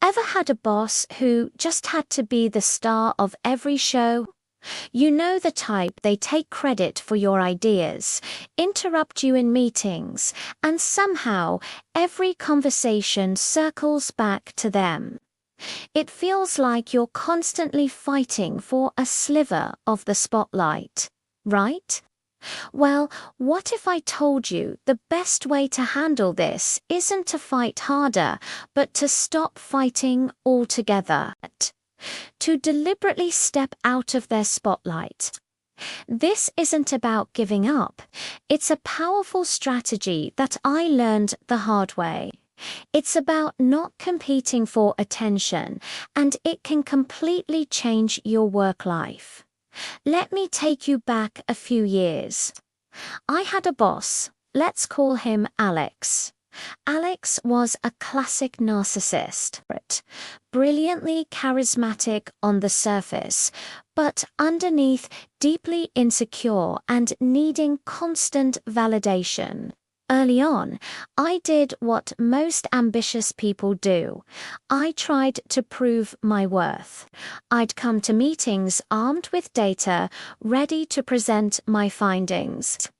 Ever had a boss who just had to be the star of every show? You know the type. They take credit for your ideas, interrupt you in meetings, and somehow every conversation circles back to them. It feels like you're constantly fighting for a sliver of the spotlight, right? Well, what if I told you the best way to handle this isn't to fight harder, but to stop fighting altogether? To deliberately step out of their spotlight. This isn't about giving up. It's a powerful strategy that I learned the hard way. It's about not competing for attention, and it can completely change your work life. Let me take you back a few years. I had a boss, let's call him Alex. Alex was a classic narcissist, brilliantly charismatic on the surface, but underneath deeply insecure and needing constant validation. Early on, I did what most ambitious people do. I tried to prove my worth. I'd come to meetings armed with data, ready to present my findings.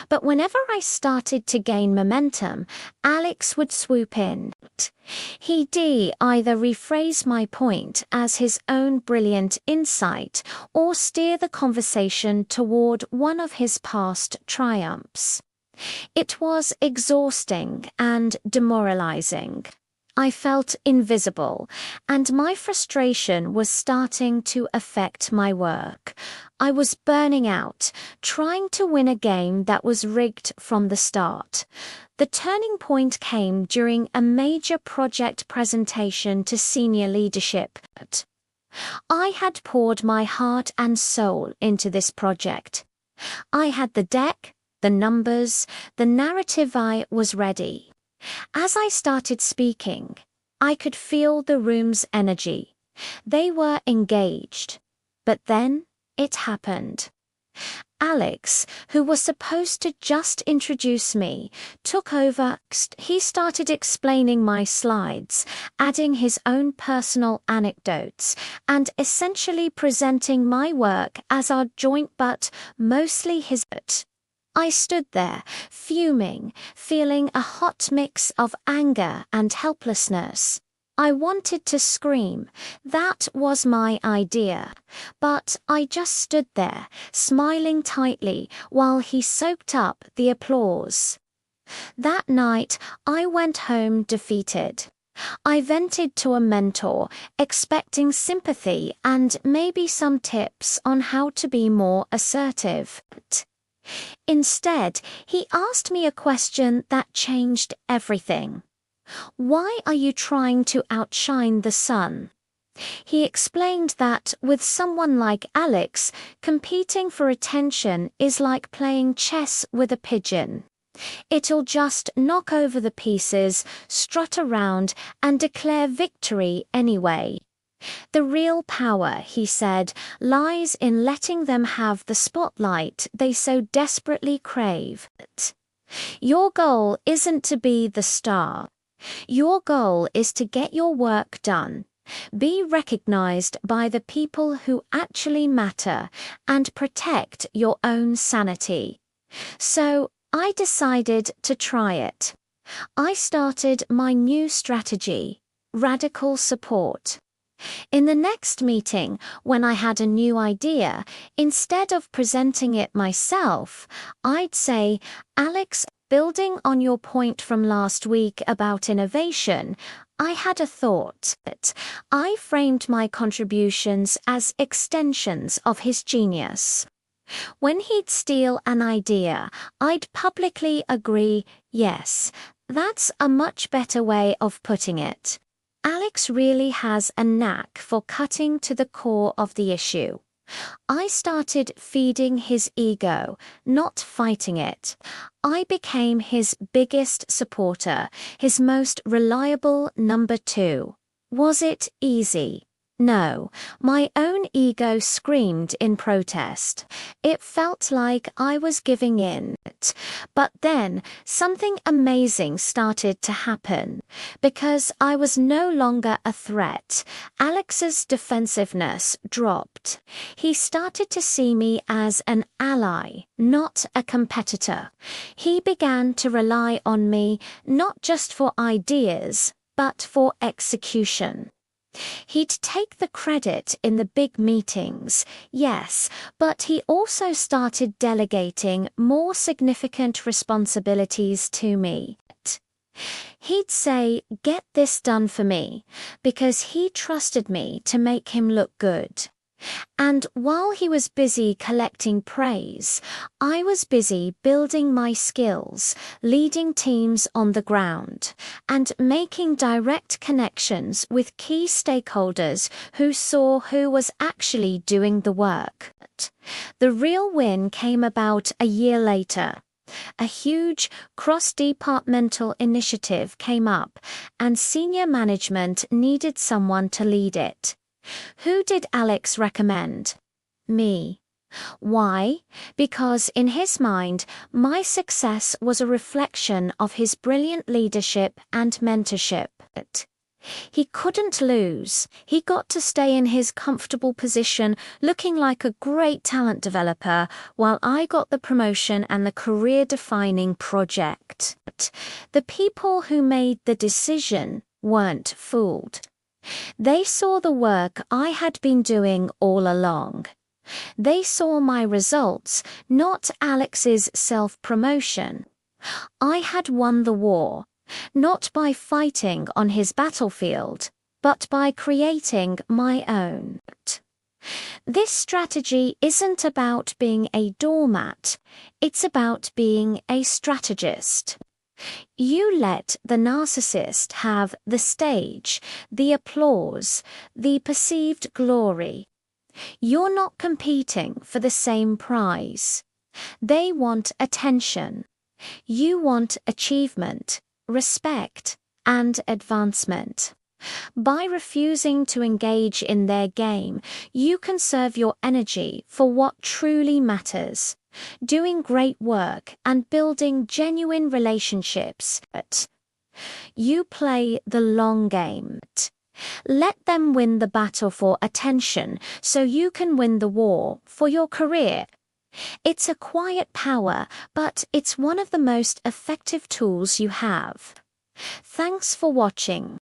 But whenever I started to gain momentum, Alex would swoop in. He'd either rephrase my point as his own brilliant insight or steer the conversation toward one of his past triumphs. It was exhausting and demoralizing. I felt invisible, and my frustration was starting to affect my work. I was burning out, trying to win a game that was rigged from the start. The turning point came during a major project presentation to senior leadership. I had poured my heart and soul into this project. I had the deck, the numbers, the narrative. I was ready. As I started speaking, I could feel the room's energy. They were engaged. But then it happened. Alex, who was supposed to just introduce me, took over. He started explaining my slides, adding his own personal anecdotes, and essentially presenting my work as our joint but mostly his. I stood there, fuming, feeling a hot mix of anger and helplessness. I wanted to scream. That was my idea. But I just stood there, smiling tightly while he soaked up the applause. That night, I went home defeated. I vented to a mentor, expecting sympathy and maybe some tips on how to be more assertive. Instead, he asked me a question that changed everything. Why are you trying to outshine the sun? He explained that with someone like Alex, competing for attention is like playing chess with a pigeon. It'll just knock over the pieces, strut around, and declare victory anyway. The real power, he said, lies in letting them have the spotlight they so desperately crave. Your goal isn't to be the star. Your goal is to get your work done, be recognized by the people who actually matter, and protect your own sanity. So, I decided to try it. I started my new strategy, radical support. In the next meeting, when I had a new idea, instead of presenting it myself, I'd say, Alex, building on your point from last week about innovation, I had a thought. I framed my contributions as extensions of his genius. When he'd steal an idea, I'd publicly agree, yes, that's a much better way of putting it. Alex really has a knack for cutting to the core of the issue. I started feeding his ego, not fighting it. I became his biggest supporter, his most reliable number two. Was it easy? No, my own ego screamed in protest. It felt like I was giving in. But then something amazing started to happen. Because I was no longer a threat, Alex's defensiveness dropped. He started to see me as an ally, not a competitor. He began to rely on me not just for ideas, but for execution. He'd take the credit in the big meetings, yes, but he also started delegating more significant responsibilities to me. He'd say, "Get this done for me," because he trusted me to make him look good. And while he was busy collecting praise, I was busy building my skills, leading teams on the ground, and making direct connections with key stakeholders who saw who was actually doing the work. The real win came about a year later. A huge cross-departmental initiative came up, and senior management needed someone to lead it. Who did Alex recommend? Me. Why? Because in his mind, my success was a reflection of his brilliant leadership and mentorship. He couldn't lose. He got to stay in his comfortable position, looking like a great talent developer, while I got the promotion and the career-defining project. The people who made the decision weren't fooled. They saw the work I had been doing all along. They saw my results, not Alex's self-promotion. I had won the war, not by fighting on his battlefield, but by creating my own. This strategy isn't about being a doormat, it's about being a strategist. You let the narcissist have the stage, the applause, the perceived glory. You're not competing for the same prize. They want attention. You want achievement, respect, and advancement. By refusing to engage in their game, you conserve your energy for what truly matters. Doing great work and building genuine relationships. You play the long game. Let them win the battle for attention so you can win the war for your career. It's a quiet power, but it's one of the most effective tools you have. Thanks for watching.